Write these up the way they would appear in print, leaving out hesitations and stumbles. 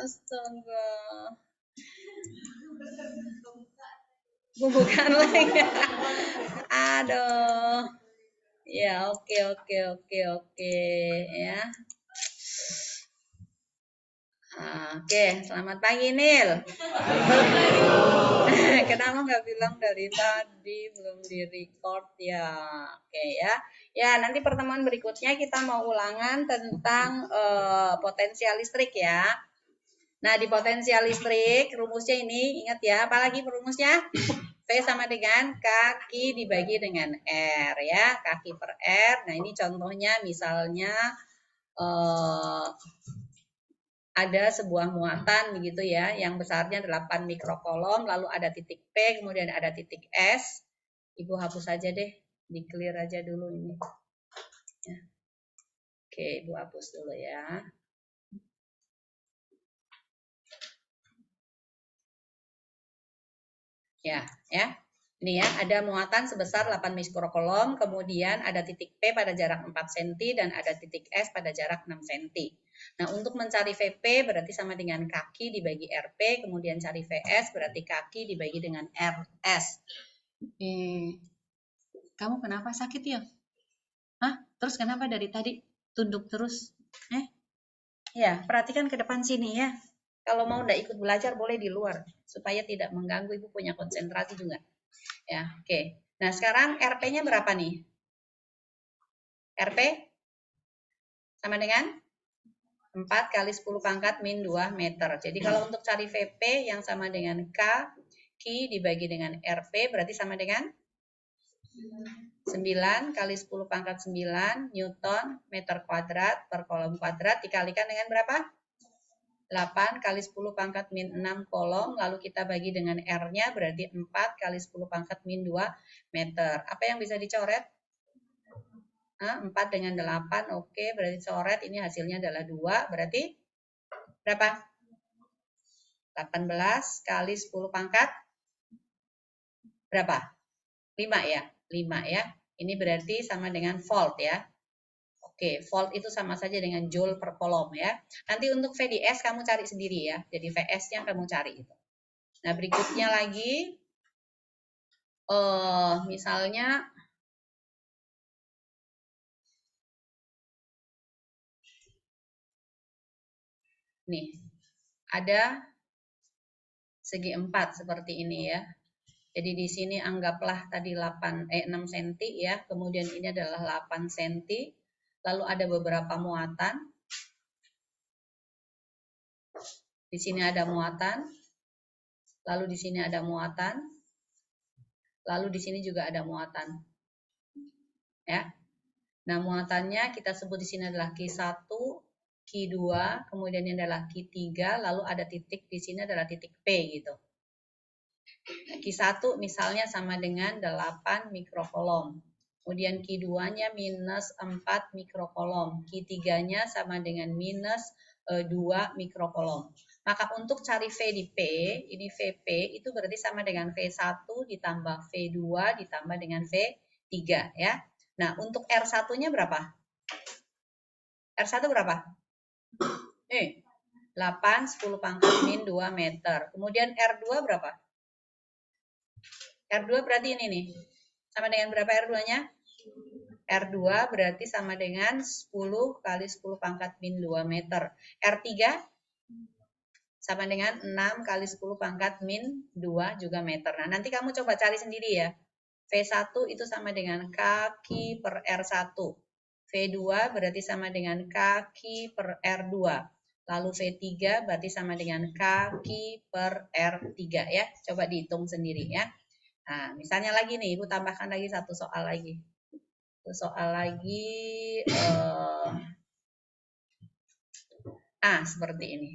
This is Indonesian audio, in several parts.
Astaga. Bukan lagi. Aduh. Ya, oke ya. Oke, selamat pagi Nil. Kenapa nggak bilang dari tadi belum di record ya? Oke ya. Ya, nanti pertemuan berikutnya kita mau ulangan tentang potensial listrik ya. Nah, di potensial listrik rumusnya ini ingat ya, apalagi rumusnya? V sama dengan kaki dibagi dengan R ya, kaki per R. Nah, ini contohnya misalnya ada sebuah muatan begitu ya, yang besarnya 8 mikrokolom, lalu ada titik P, kemudian ada titik S. Ibu hapus aja deh, di clear aja dulu ini. Ya. Oke, Ibu hapus dulu ya. Ya. Ini ya, ada muatan sebesar 8 mikrokolom, kemudian ada titik P pada jarak 4 cm dan ada titik S pada jarak 6 cm. Nah, untuk mencari VP berarti sama dengan kaki dibagi RP, kemudian cari VS berarti kaki dibagi dengan RS. Kamu kenapa sakit ya? Hah? Terus kenapa dari tadi tunduk terus? Ya, perhatikan ke depan sini ya. Kalau mau nggak ikut belajar boleh di luar, supaya tidak mengganggu Ibu punya konsentrasi juga. Ya, oke. Nah, sekarang RP-nya berapa nih? RP sama dengan 4 kali 10 pangkat min 2 meter. Jadi kalau untuk cari VP yang sama dengan K, Q dibagi dengan RP berarti sama dengan 9 kali 10 pangkat 9 Newton meter kuadrat per kolom kuadrat dikalikan dengan berapa? 8 kali 10 pangkat min 6 kolom, lalu kita bagi dengan R-nya berarti 4 kali 10 pangkat min 2 meter. Apa yang bisa dicoret? 4 dengan 8, oke, berarti coret, ini hasilnya adalah 2, berarti berapa? 18 kali 10 pangkat berapa? 5 ya, 5 ya. Ini berarti sama dengan volt ya. Oke, volt itu sama saja dengan joule per kolom ya. Nanti untuk VDS kamu cari sendiri ya. Jadi VS-nya kamu cari itu. Nah, berikutnya lagi misalnya nih, ada segi 4 seperti ini ya. Jadi di sini anggaplah tadi 6 cm ya, kemudian ini adalah 8 cm. Lalu ada beberapa muatan. Di sini ada muatan. Lalu di sini ada muatan. Lalu di sini juga ada muatan. Ya. Nah, muatannya kita sebut di sini adalah Q1, Q2, kemudian ini adalah Q3, lalu ada titik di sini adalah titik P gitu. Nah, Q1 misalnya sama dengan 8 mikrokolom. Kemudian Q2-nya minus 4 mikrokolom. Q3-nya sama dengan minus 2 mikrokolom. Maka untuk cari V di P, ini VP, itu berarti sama dengan V1 ditambah V2 ditambah dengan V3 ya. Nah, untuk R1-nya berapa? R1 berapa? 8, 10 pangkat min 2 meter. Kemudian R2 berapa? R2 berarti ini nih. Sama dengan berapa R2-nya? R2 berarti sama dengan 10 kali 10 pangkat min 2 meter. R3 sama dengan 6 kali 10 pangkat min 2 juga meter. Nah, nanti kamu coba cari sendiri ya. V1 itu sama dengan kaki per R1. V2 berarti sama dengan kaki per R2. Lalu V3 berarti sama dengan kaki per R3 ya. Coba dihitung sendiri ya. Nah, misalnya lagi nih, Ibu tambahkan lagi satu soal lagi. Soal lagi seperti ini.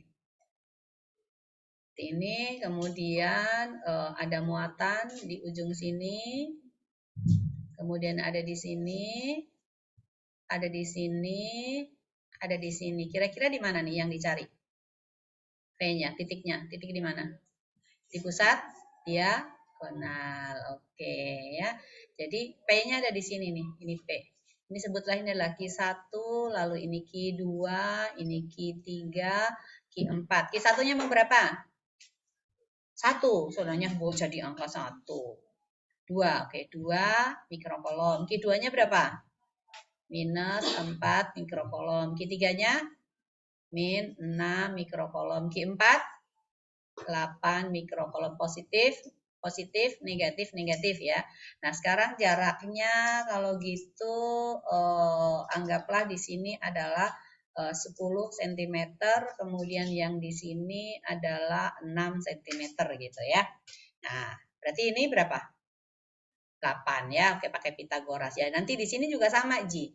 Ini kemudian ada muatan di ujung sini, kemudian ada di sini, ada di sini, ada di sini. Kira-kira di mana nih yang dicari? P-nya, titiknya, titik di mana? Di pusat diagonal. Oke ya. Jadi P-nya ada di sini nih, ini P. Ini sebutlah ini adalah Q1, lalu ini Q2, ini Q3, Q4. Q1-nya mau berapa? 1. Soalnya jadi angka 1. 2. Oke, 2 mikrokolom. Q2-nya berapa? Minus 4 mikrokolom. Q3-nya min 6 mikrokolom. Q4 8 mikrokolom positif, positif, negatif, negatif ya. Nah, sekarang jaraknya kalau gitu anggaplah di sini adalah 10 cm, kemudian yang di sini adalah 6 cm gitu ya. Nah, berarti ini berapa? 8 ya. Oke, pakai Pitagoras ya. Nanti di sini juga sama, Ji.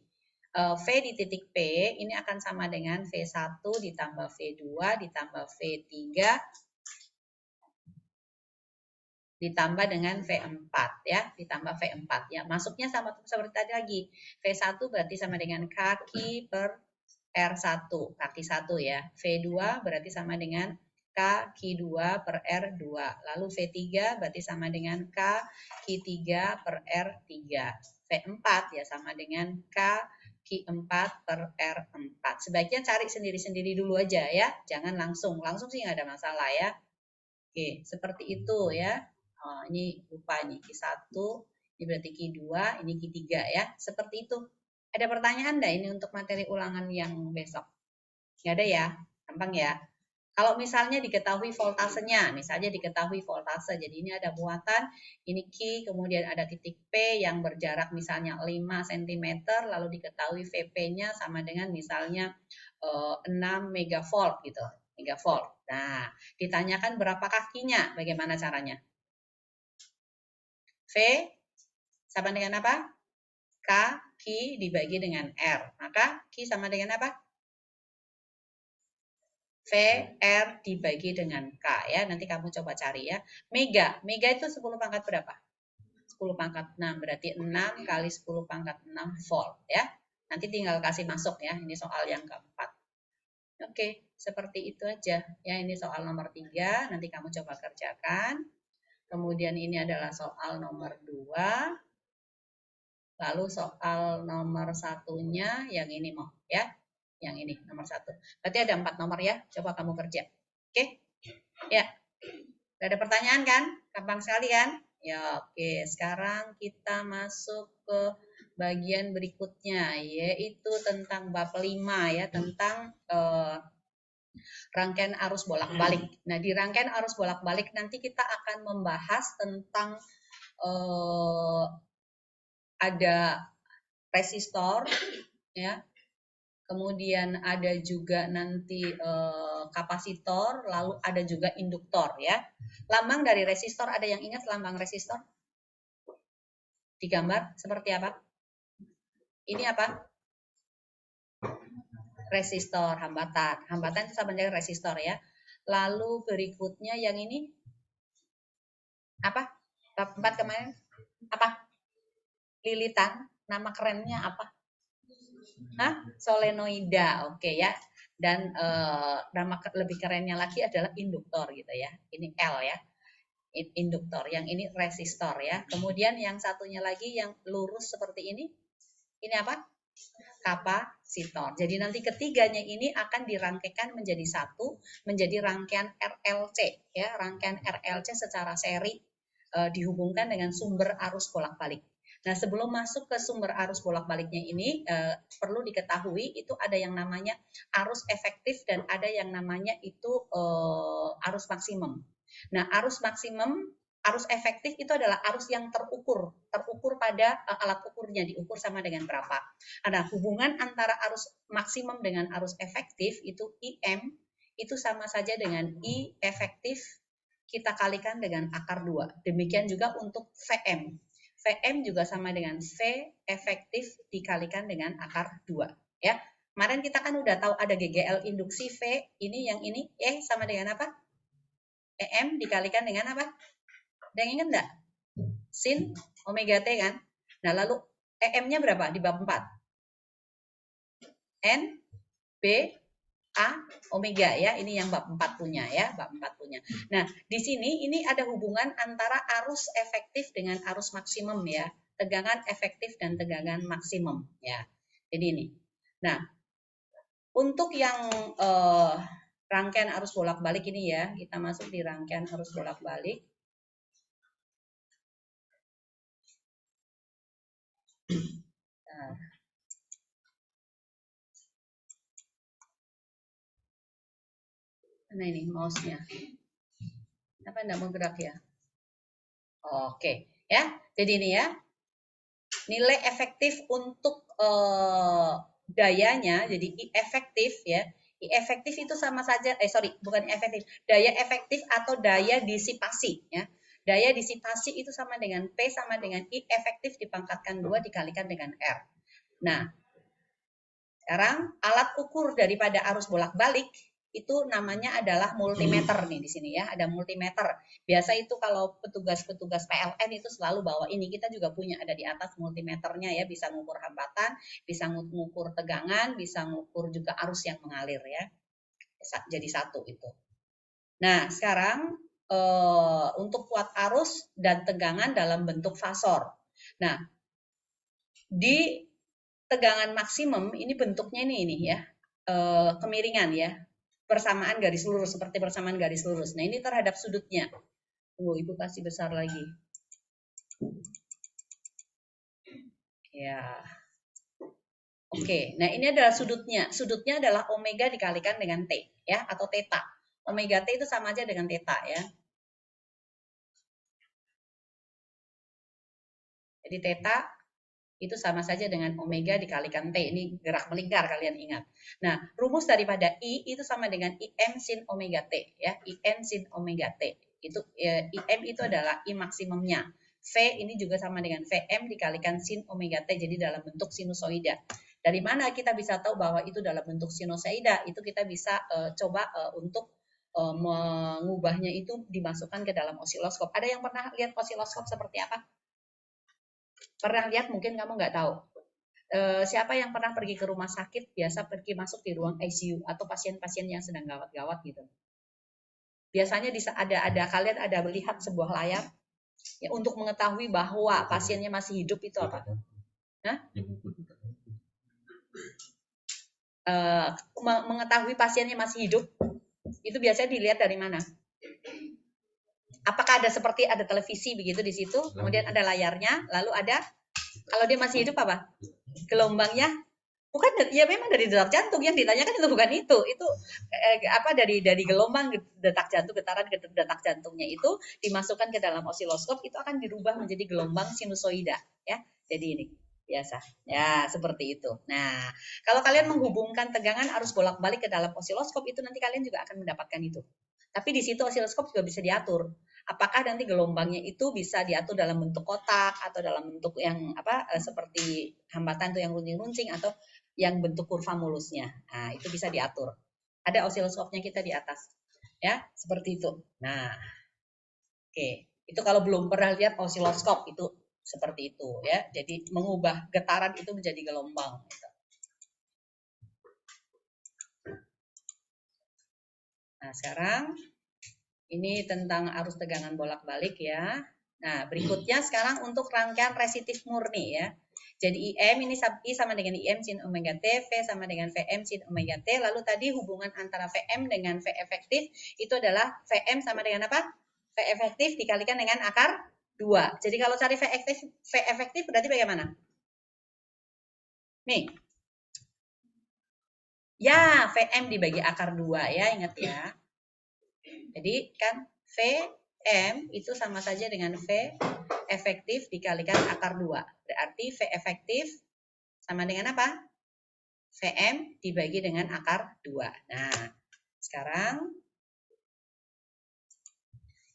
V di titik P ini akan sama dengan V1 ditambah V2 ditambah V3 ditambah dengan V4 ya, ditambah V4 ya. Masuknya sama seperti tadi lagi. V1 berarti sama dengan kaki per R1, kaki 1 ya. V2 berarti sama dengan kaki 2 per R2. Lalu V3 berarti sama dengan kaki 3 per R3. V4 ya sama dengan kaki 4 per R4. Sebaiknya cari sendiri-sendiri dulu aja ya. Jangan langsung. Langsung sih nggak ada masalah ya. Oke, seperti itu ya. Oh, ini lupa nih, Q1, ini berarti Q2, ini Q3 ya. Seperti itu. Ada pertanyaan enggak ini untuk materi ulangan yang besok? Nggak ada ya? Gampang ya. Kalau misalnya diketahui voltasenya, misalnya diketahui voltase, jadi ini ada muatan, ini Q, kemudian ada titik P yang berjarak misalnya 5 cm, lalu diketahui VP-nya sama dengan misalnya 6 megavolt gitu, megavolt. Nah, ditanyakan berapa kakinya, bagaimana caranya? V sama dengan apa? K, Q dibagi dengan R. Maka Q sama dengan apa? V, R dibagi dengan K ya. Nanti kamu coba cari ya. Mega. Mega itu 10 pangkat berapa? 10 pangkat 6. Berarti 6 kali 10 pangkat 6 volt ya. Nanti tinggal kasih masuk ya. Ini soal yang keempat. Oke, seperti itu aja. Ya, ini soal nomor 3. Nanti kamu coba kerjakan. Kemudian ini adalah soal nomor 2. Lalu soal nomor 1-nya yang ini mau ya. Yang ini nomor 1. Berarti ada 4 nomor ya. Coba kamu kerja. Oke? Ya. Gak ada pertanyaan kan? Gampang sekali kan? Ya, oke. Sekarang kita masuk ke bagian berikutnya, yaitu tentang bab 5 ya, tentang rangkaian arus bolak-balik. Nah, di rangkaian arus bolak-balik nanti kita akan membahas tentang ada resistor ya. Kemudian ada juga nanti kapasitor, lalu ada juga induktor ya. Lambang dari resistor, ada yang ingat lambang resistor? Di gambar seperti apa? Ini apa? Resistor, hambatan. Hambatan itu sama dengan resistor ya. Lalu berikutnya yang ini apa? Bab 4 kemarin apa? Lilitan. Nama kerennya apa? Hah? Solenoida. Oke ya. Dan nama lebih kerennya lagi adalah induktor gitu ya. Ini L ya. Induktor. Yang ini resistor ya. Kemudian yang satunya lagi yang lurus seperti ini. Ini apa? Kapasitor. Jadi nanti ketiganya ini akan dirangkaikan menjadi satu, menjadi rangkaian RLC ya, rangkaian RLC secara seri dihubungkan dengan sumber arus bolak-balik. Nah, sebelum masuk ke sumber arus bolak-baliknya ini perlu diketahui itu ada yang namanya arus efektif dan ada yang namanya itu arus maksimum. Nah, arus maksimum, arus efektif itu adalah arus yang terukur pada alat ukurnya, diukur sama dengan berapa. Ada hubungan antara arus maksimum dengan arus efektif itu IM itu sama saja dengan I efektif kita kalikan dengan akar 2. Demikian juga untuk VM. VM juga sama dengan V efektif dikalikan dengan akar 2 ya. Kemarin kita kan udah tahu ada GGL induksi V, ini yang ini sama dengan apa? EM dikalikan dengan apa? Ada yang ingat enggak? Sin omega T kan? Nah, lalu EM-nya berapa di bab 4? N, B, A, omega ya. Ini yang bab 4 punya ya, bab 4 punya. Nah, di sini ini ada hubungan antara arus efektif dengan arus maksimum ya. Tegangan efektif dan tegangan maksimum ya. Jadi ini. Nah, untuk yang rangkaian arus bolak-balik ini ya. Kita masuk di rangkaian arus bolak-balik. Nah ini mouse-nya. Apa enggak mau gerak ya? Oke, ya. Jadi ini ya. Nilai efektif untuk dayanya, jadi I efektif ya. I efektif itu sama saja, bukan efektif. Daya efektif atau daya disipasi ya. Daya disipasi itu sama dengan P sama dengan I efektif dipangkatkan 2 dikalikan dengan R. Nah, sekarang alat ukur daripada arus bolak-balik itu namanya adalah multimeter nih di sini ya, ada multimeter. Biasa itu kalau petugas-petugas PLN itu selalu bawa ini, kita juga punya ada di atas multimeternya ya, bisa mengukur hambatan, bisa mengukur tegangan, bisa mengukur juga arus yang mengalir ya. Jadi satu itu. Nah, sekarang untuk kuat arus dan tegangan dalam bentuk fasor. Nah, di tegangan maksimum ini bentuknya ini ya, kemiringan ya. Persamaan garis lurus, seperti persamaan garis lurus. Nah, ini terhadap sudutnya. Ibu kasih besar lagi. Ya. Oke, nah ini adalah sudutnya. Sudutnya adalah omega dikalikan dengan T, ya, atau theta. Omega T itu sama aja dengan theta, ya. Jadi theta itu sama saja dengan omega dikalikan T. Ini gerak melingkar, kalian ingat. Nah, rumus daripada I itu sama dengan IM sin omega T. Ya, IM sin omega T. Itu IM itu adalah I maksimumnya. V ini juga sama dengan VM dikalikan sin omega T, jadi dalam bentuk sinusoida. Dari mana kita bisa tahu bahwa itu dalam bentuk sinusoida? Itu kita bisa coba untuk mengubahnya itu dimasukkan ke dalam osiloskop. Ada yang pernah lihat osiloskop seperti apa? Pernah lihat, mungkin kamu nggak tahu. Siapa yang pernah pergi ke rumah sakit, biasa pergi masuk di ruang ICU atau pasien-pasien yang sedang gawat-gawat gitu. Biasanya ada kalian ada melihat sebuah layar ya, untuk mengetahui bahwa pasiennya masih hidup itu apa? Hah? Mengetahui pasiennya masih hidup itu biasanya dilihat dari mana? Apakah ada seperti ada televisi begitu di situ, kemudian ada layarnya, lalu ada kalau dia masih hidup apa? Gelombangnya bukan, ya memang dari detak jantung yang ditanyakan itu bukan itu apa dari gelombang detak jantung, getaran detak jantungnya itu dimasukkan ke dalam osiloskop, itu akan dirubah menjadi gelombang sinusoida ya. Jadi ini biasa ya, seperti itu. Nah, kalau kalian menghubungkan tegangan arus bolak-balik ke dalam osiloskop itu nanti kalian juga akan mendapatkan itu. Tapi di situ osiloskop juga bisa diatur. Apakah nanti gelombangnya itu bisa diatur dalam bentuk kotak atau dalam bentuk yang apa seperti hambatan tuh yang runcing-runcing atau yang bentuk kurva mulusnya. Nah, itu bisa diatur. Ada osiloskopnya kita di atas. Ya, seperti itu. Nah, oke. Itu kalau belum pernah lihat osiloskop itu seperti itu ya. Jadi mengubah getaran itu menjadi gelombang gitu. Nah, sekarang ini tentang arus tegangan bolak-balik ya. Nah, berikutnya sekarang untuk rangkaian resitif murni ya. Jadi IM ini I sama dengan IM sin omega T, V sama dengan VM sin omega T. Lalu tadi hubungan antara VM dengan V efektif itu adalah VM sama dengan apa? V efektif dikalikan dengan akar 2. Jadi kalau cari V efektif berarti bagaimana? Nih. Ya, VM dibagi akar 2 ya, ingat ya. Jadi kan VM itu sama saja dengan V efektif dikalikan akar 2. Berarti V efektif sama dengan apa? VM dibagi dengan akar 2. Nah, sekarang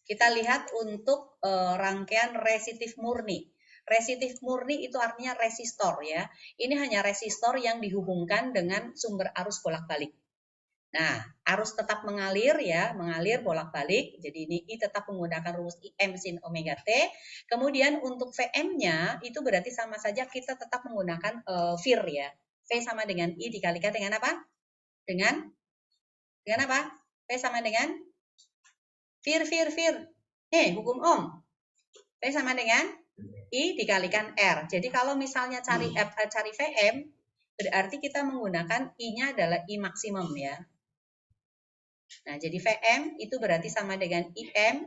kita lihat untuk rangkaian resitif murni. Resitif murni itu artinya resistor ya. Ini hanya resistor yang dihubungkan dengan sumber arus bolak-balik. Nah, arus tetap mengalir ya, mengalir bolak-balik. Jadi ini I tetap menggunakan rumus IM sin omega T. Kemudian untuk VM-nya itu berarti sama saja kita tetap menggunakan VIR ya. V sama dengan I dikalikan dengan apa? Dengan apa? V sama dengan VIR. Hukum Ohm. V sama dengan I dikalikan R. Jadi kalau misalnya cari VM, berarti kita menggunakan I-nya adalah I maksimum ya. Nah, jadi Vm itu berarti sama dengan Im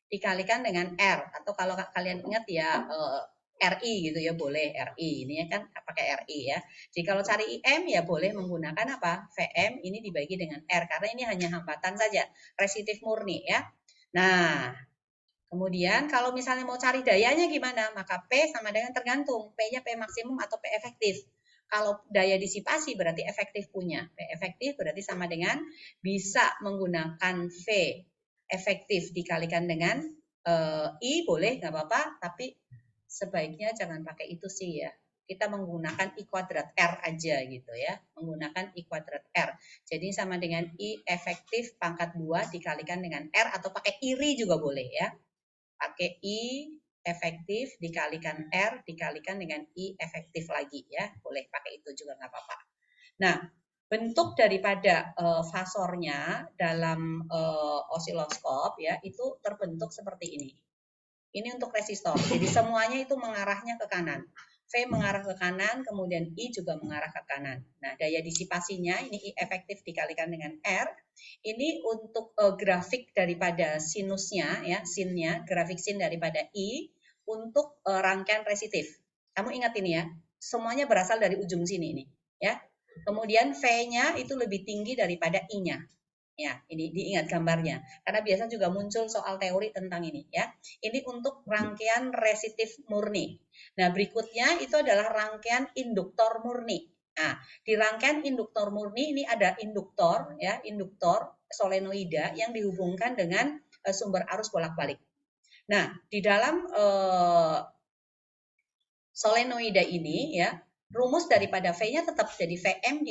dikalikan dengan R. Atau kalau kalian ingat ya, RI gitu ya, boleh RI. Ini kan pakai RI ya. Jadi kalau cari IM ya boleh menggunakan apa? Vm ini dibagi dengan R. Karena ini hanya hambatan saja, resistif murni ya. Nah, kemudian kalau misalnya mau cari dayanya gimana? Maka P sama dengan tergantung. P-nya P maksimum atau P efektif. Kalau daya disipasi berarti efektif punya. P efektif berarti sama dengan bisa menggunakan V efektif dikalikan dengan I, boleh nggak apa-apa, tapi sebaiknya jangan pakai itu sih ya. Kita menggunakan I kuadrat R aja gitu ya. Menggunakan I kuadrat R. Jadi sama dengan I efektif pangkat 2 dikalikan dengan R, atau pakai iri juga boleh ya. Pakai I efektif dikalikan R dikalikan dengan I efektif lagi ya. Boleh pakai itu juga nggak apa-apa. Nah, bentuk daripada fasornya dalam osiloskop ya itu terbentuk seperti ini. Ini untuk resistor. Jadi semuanya itu mengarahnya ke kanan. V mengarah ke kanan, kemudian I juga mengarah ke kanan. Nah, daya disipasinya ini I efektif dikalikan dengan R. Ini untuk grafik daripada sinusnya ya, sinnya, grafik sin daripada I untuk rangkaian resistif. Kamu ingat ini ya, semuanya berasal dari ujung sini ini ya. Kemudian V-nya itu lebih tinggi daripada I-nya. Ya, ini diingat gambarnya. Karena biasa juga muncul soal teori tentang ini ya. Ini untuk rangkaian resistif murni. Nah, berikutnya itu adalah rangkaian induktor murni. Nah, di rangkaian induktor murni ini ada induktor ya, induktor solenoida yang dihubungkan dengan sumber arus bolak-balik. Nah, di dalam solenoida ini ya, rumus daripada V-nya tetap jadi Vm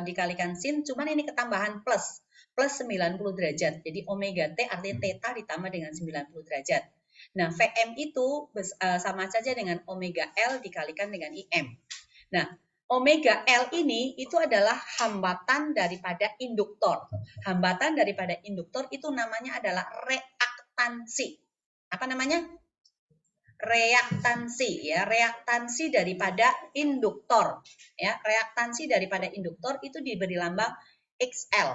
dikalikan sin, cuman ini ketambahan plus 90 derajat. Jadi omega T artinya theta ditambah dengan 90 derajat. Nah, Vm itu sama saja dengan omega L dikalikan dengan Im. Nah, omega L ini itu adalah hambatan daripada induktor. Hambatan daripada induktor itu namanya adalah reaktansi. Apa namanya? Reaktansi ya, reaktansi daripada induktor ya, reaktansi daripada induktor itu diberi lambang XL,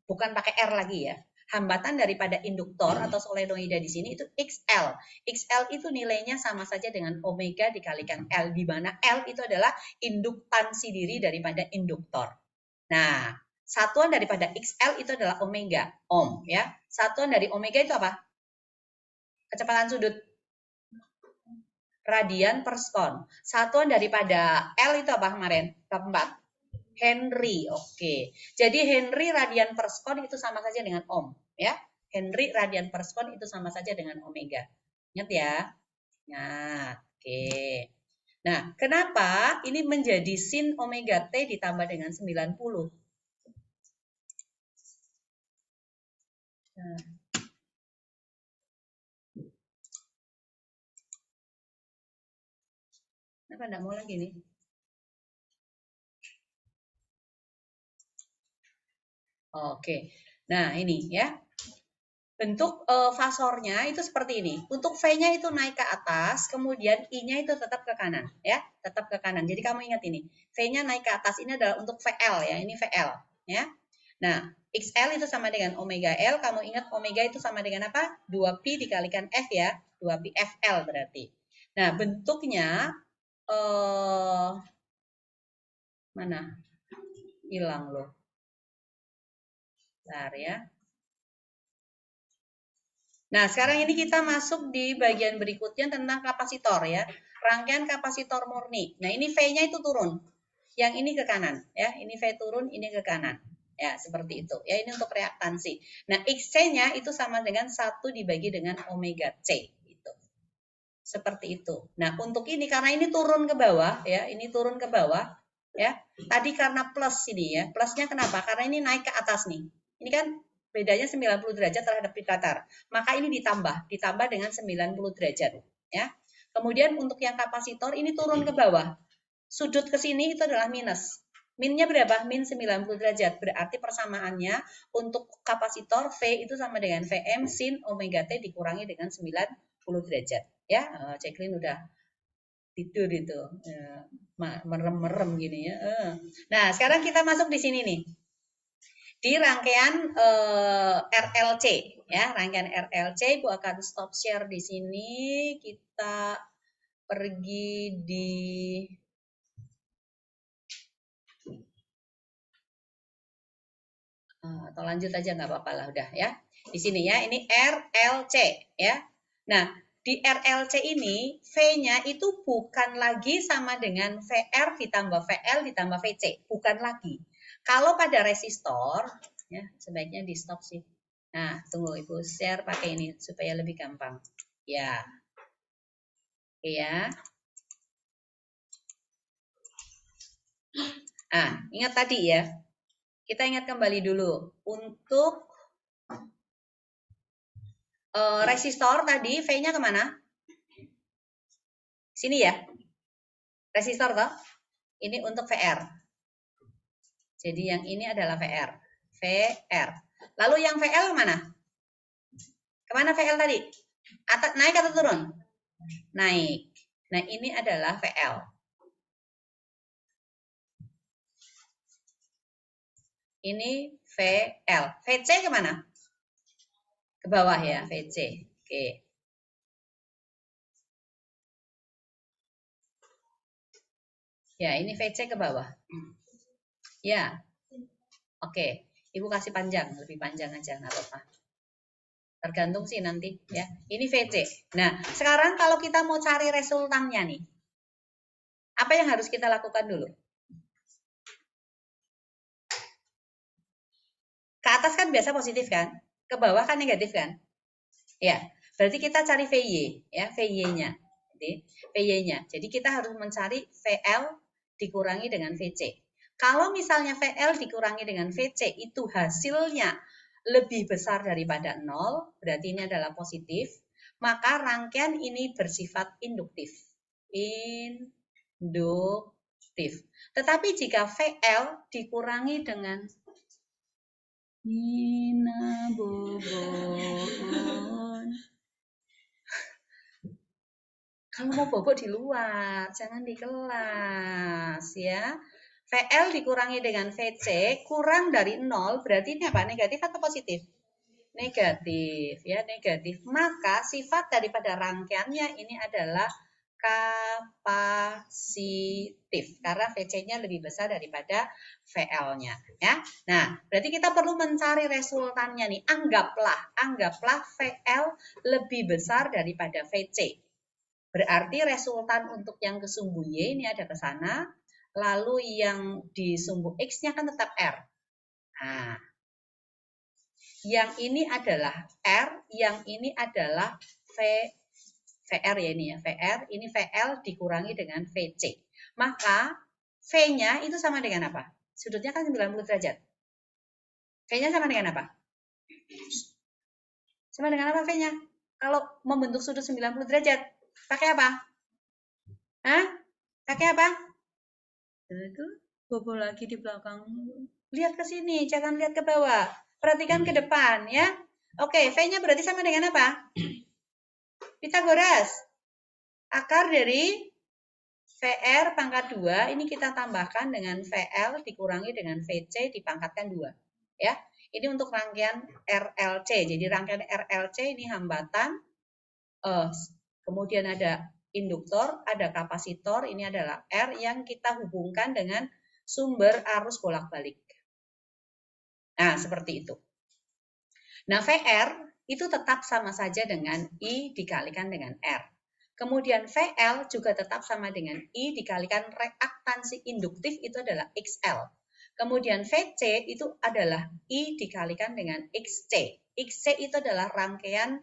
bukan pakai R lagi ya. Hambatan daripada induktor atau solenoida di sini itu XL. XL itu nilainya sama saja dengan omega dikalikan L, di mana L itu adalah induktansi diri daripada induktor. Nah, satuan daripada XL itu adalah omega, ohm ya. Satuan dari omega itu apa? Kecepatan sudut radian per sekon. Satuan daripada L itu apa kemarin? Keempat. Henry. Oke. Jadi Henry radian per sekon itu sama saja dengan ohm, ya. Henry radian per sekon itu sama saja dengan omega. Ingat ya? Nah, oke. Nah, kenapa ini menjadi sin omega T ditambah dengan 90? Nah. Kenapa enggak mau lagi nih? Oke. Nah, ini ya. Bentuk fasornya itu seperti ini. Untuk V-nya itu naik ke atas, kemudian I-nya itu tetap ke kanan, ya, tetap ke kanan. Jadi kamu ingat ini, V-nya naik ke atas ini adalah untuk VL ya, ini VL, ya. Nah, XL itu sama dengan omega L. Kamu ingat omega itu sama dengan apa? 2pi dikalikan F ya, 2pi FL berarti. Nah, bentuknya mana? Hilang loh. Bentar ya. Nah, sekarang ini kita masuk di bagian berikutnya tentang kapasitor ya. Rangkaian kapasitor murni. Nah, ini V-nya itu turun. Yang ini ke kanan ya. Ini V turun, ini ke kanan. Ya, seperti itu. Ya, ini untuk reaktansi. Nah, XC-nya itu sama dengan 1 dibagi dengan omega C gitu. Seperti itu. Nah, untuk ini karena ini turun ke bawah ya, ini turun ke bawah ya. Tadi karena plus ini ya. Plusnya kenapa? Karena ini naik ke atas nih. Ini kan bedanya 90 derajat terhadap datar. Maka ini ditambah dengan 90 derajat ya. Kemudian untuk yang kapasitor ini turun ke bawah. Sudut ke sini itu adalah minus. Minnya berapa? Min 90 derajat. Berarti persamaannya untuk kapasitor V itu sama dengan Vm sin omega T dikurangi dengan 90 derajat. Ya, Ceklin udah tidur itu. Merem-merem gini ya. Nah, sekarang kita masuk di sini nih. di rangkaian RLC ya, rangkaian RLC Ibu akan stop share di sini. Kita pergi di atau lanjut aja nggak apa-apa lah udah ya. Di sini ya, ini RLC ya. Nah, di RLC ini V-nya itu bukan lagi sama dengan VR ditambah VL ditambah VC, bukan lagi. Kalau pada resistor ya, sebaiknya di stop sih. Nah, tunggu Ibu share pakai ini supaya lebih gampang. Ya. Oke ya. Ah, ingat tadi ya. Kita ingat kembali dulu untuk resistor tadi V-nya kemana? Sini ya. Resistor toh. Ini untuk VR. Jadi yang ini adalah VR. VR. Lalu yang VL mana? Kemana VL tadi? Naik atau turun? Naik. Nah ini adalah VL. Ini VL. VC kemana? Ke bawah ya, VC. Oke. Ya, ini VC ke bawah. Ya. Oke. Ibu kasih panjang, lebih panjang aja, nggak apa-apa. Tergantung sih nanti ya. Ini VC. Nah, sekarang kalau kita mau cari resultannya nih. Apa yang harus kita lakukan dulu? Ke atas kan biasa positif kan? Ke bawah kan negatif kan? Ya, berarti kita cari VY ya, VY-nya. VY-nya. Jadi kita harus mencari VL dikurangi dengan VC. Kalau misalnya VL dikurangi dengan VC itu hasilnya lebih besar daripada 0, berarti ini adalah positif, maka rangkaian ini bersifat induktif. Induktif. Tetapi jika VL dikurangi dengan Nina Bobon. Kalau mau bobok di luar, jangan di kelas ya. VL dikurangi dengan VC kurang dari 0, berarti ini apa? Negatif atau positif? Negatif ya, negatif. Maka sifat daripada rangkaiannya ini adalah kapasitif karena VC-nya lebih besar daripada VL-nya ya. Nah, berarti kita perlu mencari resultannya nih. Anggaplah VL lebih besar daripada VC. Berarti resultan untuk yang ke sumbu Y ini ada ke sana, lalu yang di sumbu X-nya kan tetap R. Nah, yang ini adalah R, yang ini adalah VR ya ini ya, VR, ini VL dikurangi dengan VC. Maka V-nya itu sama dengan apa? Sudutnya kan 90 derajat. V-nya sama dengan apa? Sama dengan apa V-nya? Kalau membentuk sudut 90 derajat, pakai apa? Hah? Pakai apa? Itu bobo lagi di belakang. Lihat ke sini, jangan lihat ke bawah. Perhatikan ke depan ya. Oke, V-nya berarti sama dengan apa? Pitagoras. Akar dari VR pangkat 2 ini kita tambahkan dengan VL dikurangi dengan VC dipangkatkan 2. Ya. Ini untuk rangkaian RLC. Jadi rangkaian RLC ini hambatan, kemudian ada induktor, ada kapasitor, ini adalah R yang kita hubungkan dengan sumber arus bolak-balik. Nah, seperti itu. Nah, VR itu tetap sama saja dengan I dikalikan dengan R. Kemudian VL juga tetap sama dengan I dikalikan reaktansi induktif itu adalah XL. Kemudian VC itu adalah I dikalikan dengan XC. XC itu adalah rangkaian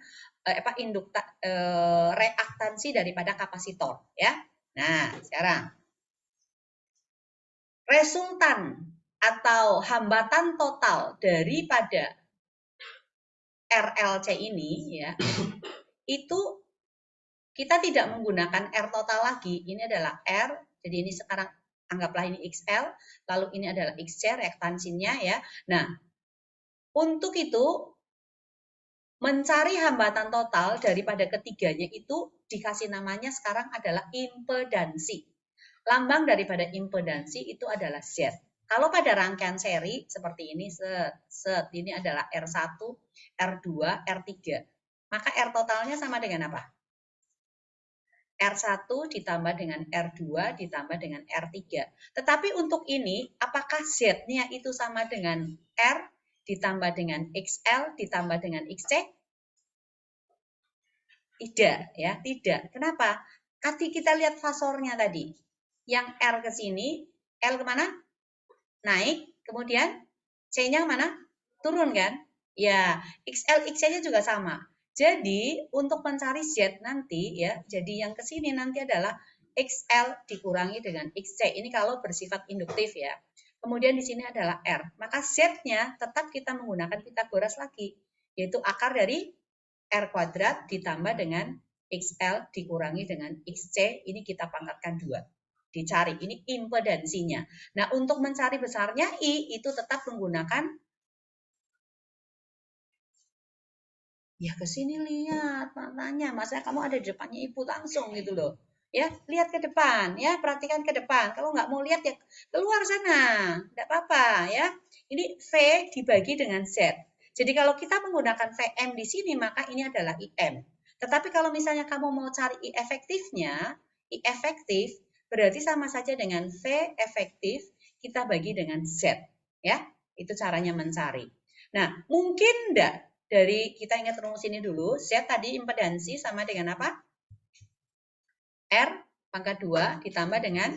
reaktansi daripada kapasitor ya. Nah, sekarang resultan atau hambatan total daripada RLC ini ya itu kita tidak menggunakan R total lagi. Ini adalah R, jadi ini sekarang anggaplah ini XL, lalu ini adalah XC reaktansinya ya. Nah, untuk itu mencari hambatan total daripada ketiganya itu dikasih namanya sekarang adalah impedansi. Lambang daripada impedansi itu adalah Z. Kalau pada rangkaian seri seperti ini, set, ini adalah R1, R2, R3. Maka R totalnya sama dengan apa? R1 ditambah dengan R2 ditambah dengan R3. Tetapi untuk ini, apakah Z-nya itu sama dengan R ditambah dengan XL ditambah dengan XC? Tidak, ya, tidak. Kenapa? Kasih kita lihat fasornya tadi. Yang R ke sini, L kemana? Naik, kemudian C-nya mana? Turun kan? Ya, XL, XC-nya juga sama. Jadi, untuk mencari Z nanti ya, jadi yang ke sini nanti adalah XL dikurangi dengan XC. Ini kalau bersifat induktif ya. Kemudian di sini adalah R. Maka Z-nya tetap kita menggunakan Pitagoras lagi, yaitu akar dari R kuadrat ditambah dengan XL dikurangi dengan XC. Ini kita pangkatkan 2. Dicari, ini impedansinya. Nah, untuk mencari besarnya I, itu tetap menggunakan, ya ke sini lihat matanya, masa kamu ada di depannya ibu langsung gitu loh. Ya, lihat ke depan, ya, perhatikan ke depan. Kalau nggak mau lihat ya keluar sana, nggak apa-apa ya. Ini V dibagi dengan Z. Jadi kalau kita menggunakan VM di sini, maka ini adalah IM. Tetapi kalau misalnya kamu mau cari I efektifnya, I efektif berarti sama saja dengan V efektif kita bagi dengan Z. Ya, itu caranya mencari. Nah, mungkin enggak dari kita ingat rumus ini dulu, Z tadi impedansi sama dengan apa? R pangkat 2 ditambah dengan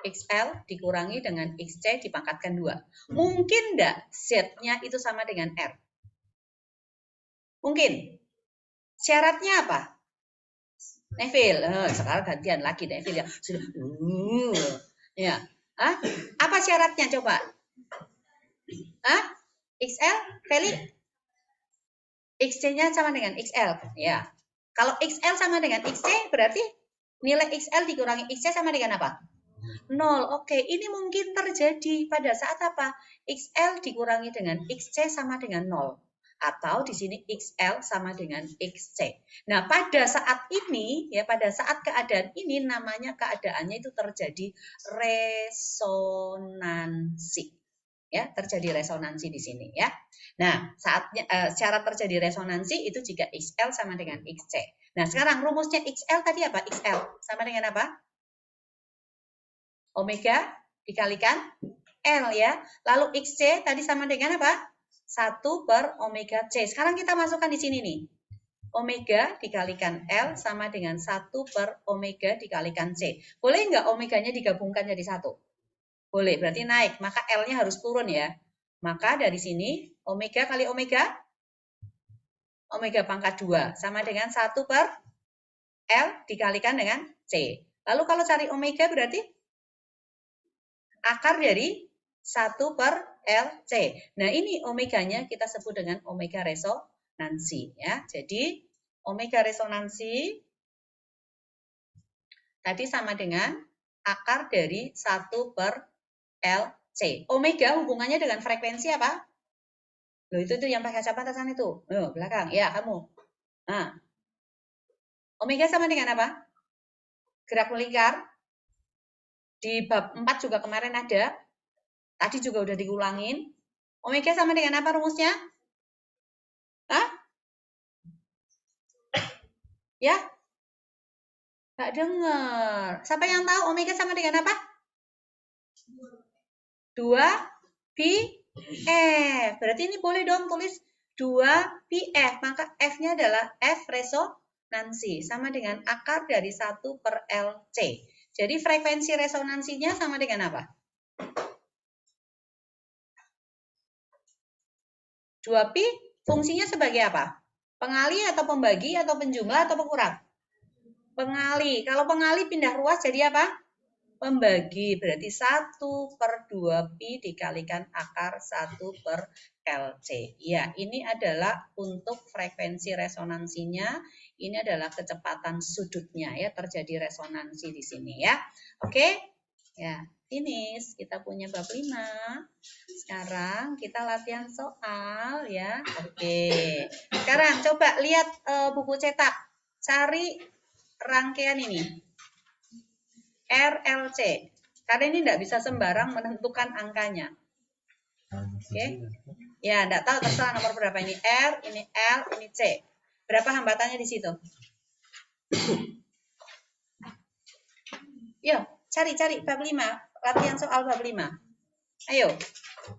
XL dikurangi dengan XC dipangkatkan 2. Mungkin enggak Z-nya itu sama dengan R? Mungkin. Syaratnya apa? Neville, sekarang gantian lagi Neville ya. Sudah. Ya. Hah? Apa syaratnya coba? Hah? XL, Feli? XC-nya sama dengan XL, ya. Kalau XL sama dengan XC, berarti nilai XL dikurangi XC sama dengan apa? 0. Oke, ini mungkin terjadi pada saat apa? XL dikurangi dengan XC sama dengan 0. Atau di sini XL sama dengan XC. Nah, pada saat ini, ya pada saat keadaan ini, namanya keadaannya itu terjadi resonansi. Ya, terjadi resonansi di sini ya. Nah, saatnya syarat terjadi resonansi itu jika XL sama dengan XC. Nah, sekarang rumusnya XL tadi apa? XL sama dengan apa? Omega dikalikan L ya. Lalu XC tadi sama dengan apa? 1 per omega C. Sekarang kita masukkan di sini nih. Omega dikalikan L sama dengan 1 per omega dikalikan C. Boleh nggak omeganya digabungkan jadi 1? Boleh, berarti naik. Maka L-nya harus turun ya. Maka dari sini, omega kali omega, omega pangkat 2. Sama dengan 1 per L dikalikan dengan C. Lalu kalau cari omega berarti akar dari 1 per LC. Nah, ini omeganya kita sebut dengan omega resonansi. Ya. Jadi, omega resonansi tadi sama dengan akar dari 1 per LC. Omega hubungannya dengan frekuensi apa? Loh, itu yang pakai kacamata sana itu. Loh, belakang. Ya, kamu. Nah. Omega sama dengan apa? Gerak melingkar. Di bab 4 juga kemarin ada. Tadi juga udah diulangin. Omega sama dengan apa rumusnya? Hah? Ya? Nggak dengar. Siapa yang tahu omega sama dengan apa? 2 pi F. Berarti ini boleh dong tulis 2 pi F. Maka F-nya adalah F resonansi. Sama dengan akar dari 1 per LC. Jadi frekuensi resonansinya sama dengan apa? 2 pi fungsinya sebagai apa? Pengali atau pembagi atau penjumlah atau pengurang? Pengali. Kalau pengali pindah ruas jadi apa? Pembagi. Berarti 1 per 2 pi dikalikan akar 1 per LC. Ya, ini adalah untuk frekuensi resonansinya. Ini adalah kecepatan sudutnya ya, terjadi resonansi di sini ya. Oke? Ya, finish. Kita punya bab 5. Sekarang kita latihan soal ya. Oke. Sekarang coba lihat buku cetak. Cari rangkaian ini. RLC. Karena ini tidak bisa sembarang menentukan angkanya. Oke. Ya, tidak tahu terserah nomor berapa ini R, ini L, ini C. Berapa hambatannya di situ? Yuk, cari bab 5. Latihan soal bab 5. Ayo.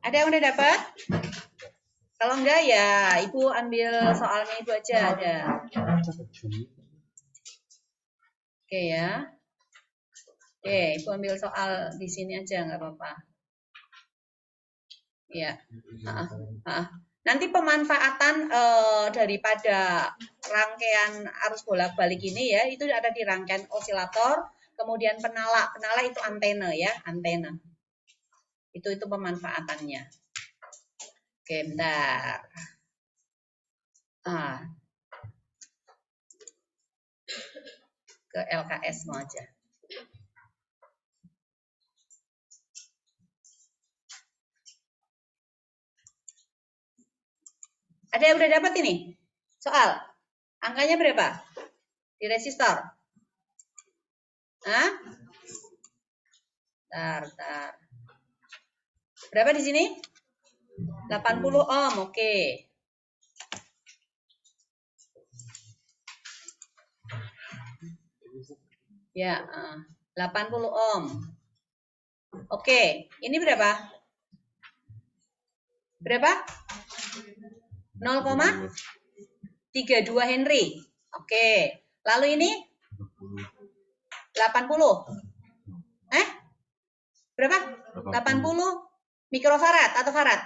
Ada yang udah dapat? Kalau enggak ya Ibu ambil soalnya Ibu aja ada. Oke ya. Oke, Ibu ambil soal di sini aja nggak apa-apa. Ya. Nanti pemanfaatan daripada rangkaian arus bolak-balik ini ya, itu ada di rangkaian osilator, kemudian penala. Penala itu antena ya, antena. Itu pemanfaatannya. Oke, bentar. Ke LKS mau aja. Ada yang udah dapat ini? Soal. Angkanya berapa? Di resistor. Hah? Bentar. Berapa di sini? 80 ohm, oke. Ya, 80 ohm. Oke, ini berapa? Berapa? 0,32 Henry. Oke. Lalu ini 80. Berapa? 80 mikrofarad atau farad?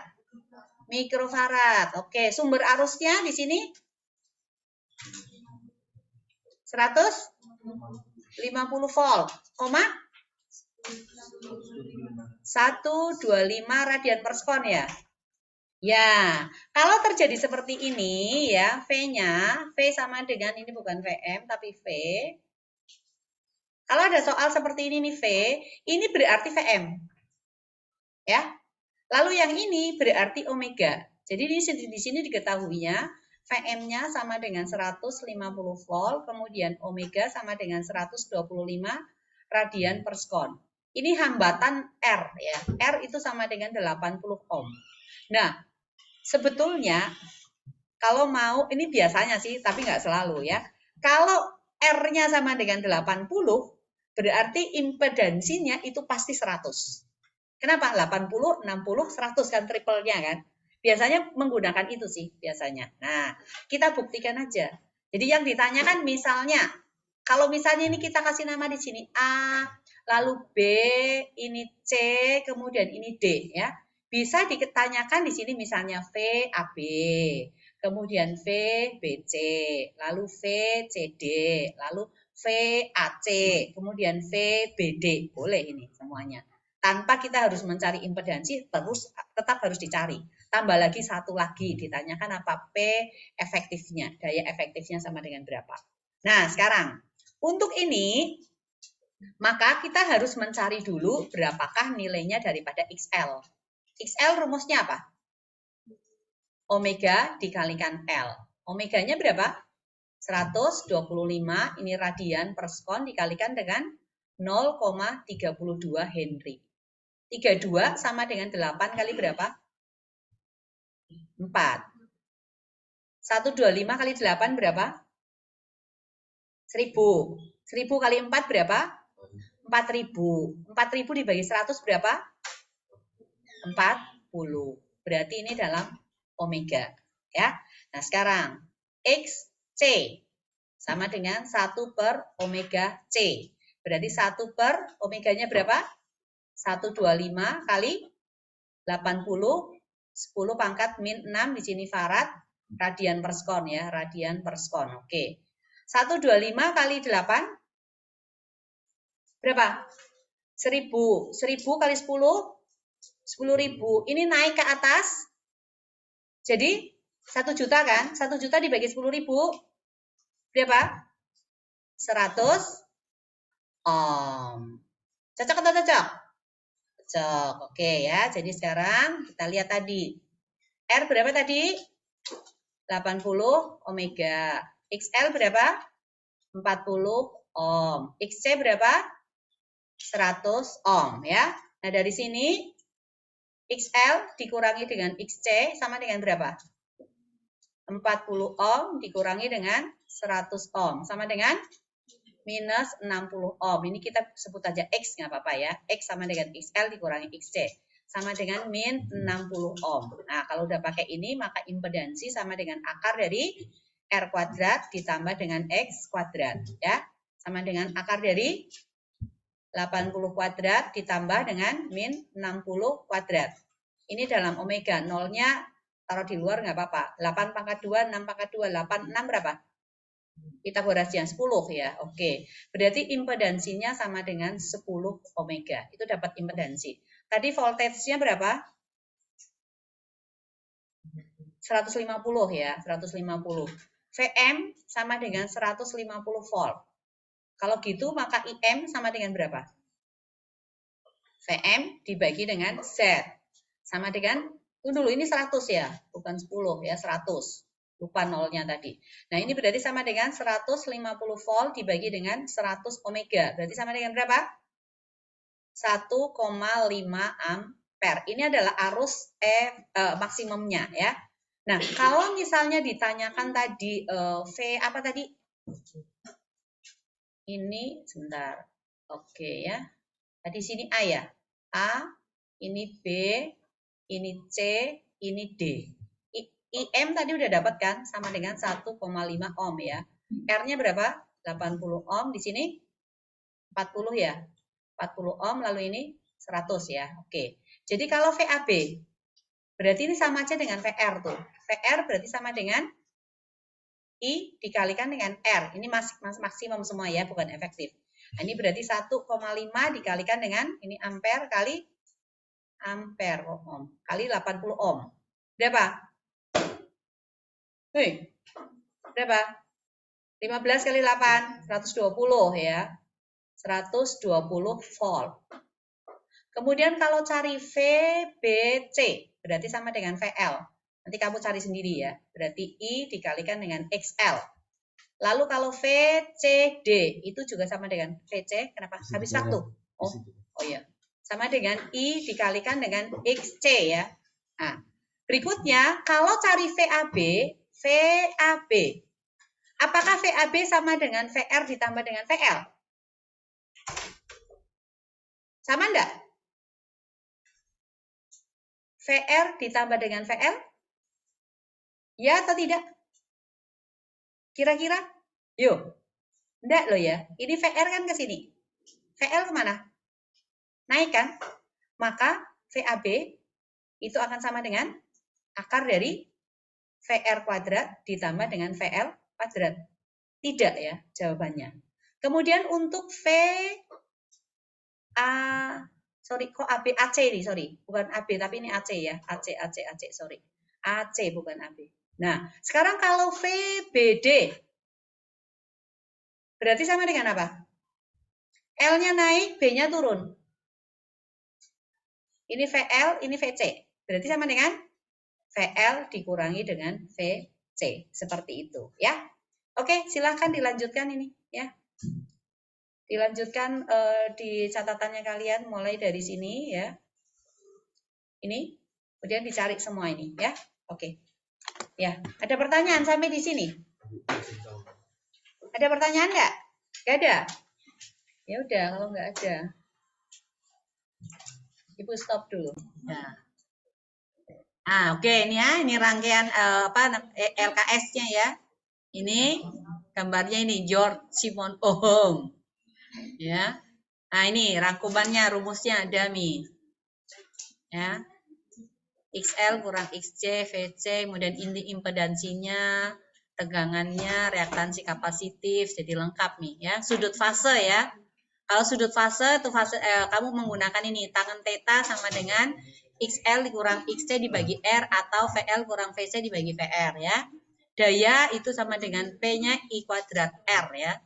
Mikrofarad. Oke, sumber arusnya di sini 150 volt, 125 radian per sekon ya. Ya, kalau terjadi seperti ini ya, V-nya, V sama dengan, ini bukan Vm, tapi V. Kalau ada soal seperti ini nih V, ini berarti Vm. Ya. Lalu yang ini berarti omega. Jadi di sini diketahuinya Vm-nya sama dengan 150 volt, kemudian omega sama dengan 125 radian per sekon. Ini hambatan R ya. R itu sama dengan 80 ohm. Nah, sebetulnya kalau mau, ini biasanya sih, tapi nggak selalu ya. Kalau R-nya sama dengan 80, berarti impedansinya itu pasti 100. Kenapa? 80, 60, 100 kan triple-nya kan. Biasanya menggunakan itu sih biasanya. Nah, kita buktikan aja. Jadi yang ditanyakan misalnya, kalau misalnya ini kita kasih nama di sini A, lalu B, ini C, kemudian ini D ya. Bisa ditanyakan di sini misalnya V AB, kemudian V BC, lalu V CD, lalu V AC, kemudian V BD. Boleh ini semuanya. Tanpa kita harus mencari impedansi, terus tetap harus dicari. Tambah lagi satu lagi, ditanyakan apa P efektifnya, daya efektifnya sama dengan berapa. Nah, sekarang untuk ini maka kita harus mencari dulu berapakah nilainya daripada XL. XL rumusnya apa? Omega dikalikan L. Omeganya berapa? 125, ini radian per sekon dikalikan dengan 0,32 Henry. 32 sama dengan 8 kali berapa? 4. 125 kali 8 berapa? 1000. 1000 kali 4 berapa? 4000. 4000 dibagi 100 berapa? 40. Berarti ini dalam omega. Ya. Nah sekarang XC sama dengan 1 per omega C. Berarti 1 per omeganya berapa? 125 kali 80, 10 pangkat min 6 di sini farad, radian per sekon ya, radian per sekon. Oke. 125 kali 8 berapa? 1000. 1000 kali 10 10.000. Ini naik ke atas. Jadi 1 juta kan? 1 juta dibagi 10.000 berapa? 100 ohm. Cocok atau cocok? Cocok. Oke ya. Jadi sekarang kita lihat tadi. R berapa tadi? 80 omega. XL berapa? 40 ohm. XC berapa? 100 ohm ya. Nah, dari sini XL dikurangi dengan XC sama dengan berapa? 40 ohm dikurangi dengan 100 ohm sama dengan minus 60 ohm. Ini kita sebut aja X, nggak apa-apa ya. X sama dengan XL dikurangi XC sama dengan min 60 ohm. Nah, kalau udah pakai ini maka impedansi sama dengan akar dari R kuadrat ditambah dengan X kuadrat ya. Sama dengan akar dari 80 kuadrat ditambah dengan min 60 kuadrat. Ini dalam omega, nolnya taruh di luar nggak apa-apa. 8 pangkat 2, 6 pangkat 2, 8, 6 berapa? Kita borasian 10 ya. Oke. Berarti impedansinya sama dengan 10 omega. Itu dapat impedansi. Tadi voltage-nya berapa? 150 ya, 150. Vm sama dengan 150 volt. Kalau gitu maka IM sama dengan berapa? Vm dibagi dengan Z. Sama dengan, dulu ini 100 ya, bukan 10 ya, 100. Lupa nolnya tadi. Nah, ini berarti sama dengan 150 volt dibagi dengan 100 omega. Berarti sama dengan berapa? 1,5 ampere. Ini adalah arus maksimumnya ya. Nah, kalau misalnya ditanyakan tadi V apa tadi? Ini sebentar. Oke ya. Tadi sini A ya. A, ini B, ini C, ini D. IM tadi udah dapat kan? Sama dengan 1,5 ohm ya. R-nya berapa? 80 ohm. Di sini 40 ya. 40 ohm lalu ini 100 ya. Oke. Jadi kalau VAB berarti ini sama aja dengan VR tuh. VR berarti sama dengan I dikalikan dengan R. Ini maksimum semua ya, bukan efektif. Nah, ini berarti 1,5 dikalikan dengan ini ampere kali ampere ohm kali 80 ohm. Berapa? Berapa? 15 kali 8, 120 ya. 120 volt. Kemudian kalau cari VBC, berarti sama dengan VL. Nanti kamu cari sendiri ya. Berarti I dikalikan dengan XL. Lalu kalau VCD, itu juga sama dengan VC. Kenapa? Habis waktu. Oh iya. Sama dengan I dikalikan dengan XC ya. Nah, berikutnya, kalau cari VAB, apakah VAB sama dengan VR ditambah dengan VL? Sama enggak? VR ditambah dengan VL? Ya atau tidak? Kira-kira? Yuk. Enggak loh ya. Ini VR kan ke sini. VL kemana? Naik kan? Maka VAB itu akan sama dengan akar dari VR kuadrat ditambah dengan VL kuadrat. Tidak ya jawabannya. Kemudian untuk kok AB AC ini, sorry. Bukan AB tapi ini AC ya. AC, sorry. AC bukan AB. Nah, sekarang kalau VBD berarti sama dengan apa? L-nya naik, B-nya turun. Ini VL, ini VC. Berarti sama dengan VL dikurangi dengan VC. Seperti itu ya. Oke, silahkan dilanjutkan ini ya. Dilanjutkan di catatannya kalian mulai dari sini ya. Ini, kemudian dicari semua ini ya. Oke. Ya, ada pertanyaan sampai di sini? Ada pertanyaan nggak? Nggak ada? Ya udah, kalau nggak ada, Ibu stop dulu. Nah, oke ini ya, ini rangkaian LKS-nya ya. Ini gambarnya ini George Simon Ohm. Ya. Nah, ini rangkumannya, rumusnya ada nih. Ya. XL kurang XC, VC, kemudian ini impedansinya, tegangannya, reaktansi kapasitif, jadi lengkap nih ya. Sudut fase ya. Kalau sudut fase itu kamu menggunakan ini tangan theta sama dengan XL dikurang XC dibagi R atau VL kurang VC dibagi VR ya. Daya itu sama dengan P-nya I kuadrat R ya.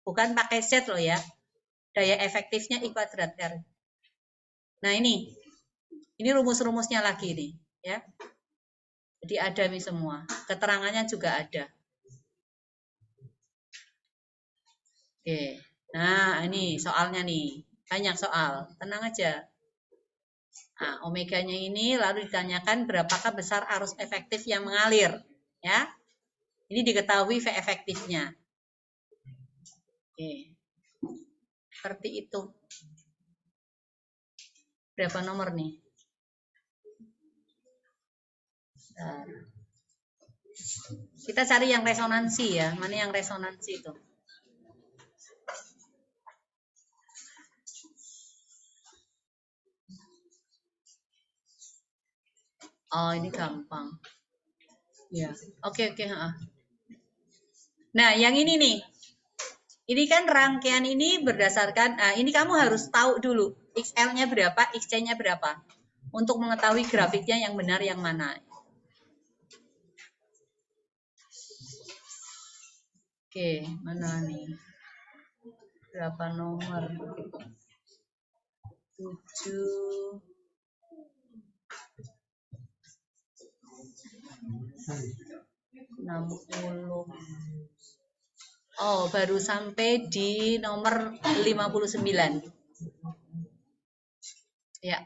Bukan pakai Z loh ya. Daya efektifnya I kuadrat R. Nah, ini rumus-rumusnya lagi nih ya. Jadi ada nih semua. Keterangannya juga ada. Oke. Nah, ini soalnya nih. Banyak soal, tenang aja. Nah, omeganya ini lalu ditanyakan berapakah besar arus efektif yang mengalir, ya. Ini diketahui V efektifnya. Oke. Seperti itu. Berapa nomor nih? Bentar. Kita cari yang resonansi ya. Mana yang resonansi itu? Oh, ini gampang. Ya, oke. Nah, yang ini nih. Ini kan rangkaian ini berdasarkan, ini kamu harus tahu dulu XL-nya berapa, XC-nya berapa. Untuk mengetahui grafiknya yang benar yang mana. Oke, mana nih? Berapa nomor? 7. Oh, baru sampai di nomor 59. Ya.